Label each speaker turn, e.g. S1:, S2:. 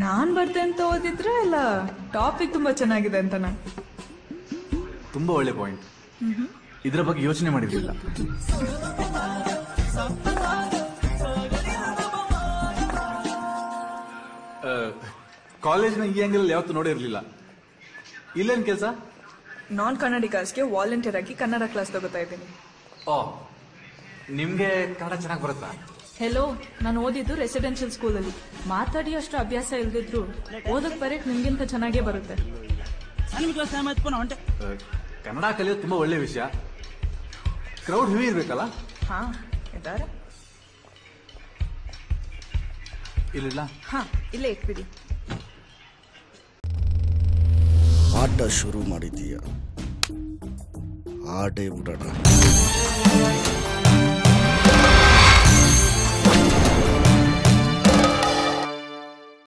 S1: ನಾನ್ ಬರ್ತೆ ಅಂತ ಓದಿದ್ರೆ ಅಲ್ಲ ಟಾಪಿಕ್ ತುಂಬಾ ಚೆನ್ನಾಗಿದೆ ಅಂತನಾ?
S2: ತುಂಬಾ ಒಳ್ಳೆ ಪಾಯಿಂಟ್. ಇದ್ರ ಬಗ್ಗೆ ಯೋಚನೆ ಮಾಡಿರ್ಲಿಲ್ಲ. ಕಾಲೇಜ್ನ ಈ ಆಂಗಲ್ ಯಾವತ್ತು ನೋಡಿರ್ಲಿಲ್ಲ. ಇಲ್ಲೇನ್ ಕೆಲಸ?
S1: ನಾನ್ ಕನ್ನಡಿಗರ್ಸ್ಗೆ ವಾಲಂಟಿಯರ್ ಆಗಿ ಕನ್ನಡ ಕ್ಲಾಸ್ ತಗೋತಾ ಇದ್ದೀನಿ.
S2: ಓ, ನಿಮ್ಗೆ ಕನ್ನಡ ಚೆನ್ನಾಗಿ ಬರುತ್ತಾ?
S1: ಹೆಲೋ, ನಾನು ಓದಿದ್ದು ರೆಸಿಡೆನ್ಷಿಯಲ್ ಸ್ಕೂಲಲ್ಲಿ. ಮಾತಾಡಿ ಅಷ್ಟು ಅಭ್ಯಾಸ ಇಲ್ದಿದ್ರು ಓದಕ್ ಬರೆಯಕ್ ನಿಮ್ಗಿಂತ ಚೆನ್ನಾಗೇ ಬರುತ್ತೆ.
S2: ಕನ್ನಡ ಕಲಿಯೋದು ತುಂಬಾ ಒಳ್ಳೆ ವಿಷಯ. ಕ್ರೌಡ್ ಹೆವಿ ಇರ್ಬೇಕಲ್ಲ?
S1: ಹಾ, ಇದ್ದಾರೆ.
S2: ಇಲ್ಲ,
S1: ಹಾ, ಇಲ್ಲೇ ಇಟ್ಬಿಡಿ.
S3: ಆಟ ಶುರು ಮಾಡಿದೀಯ, ಆಡೇ ಬಿಡೋಣ.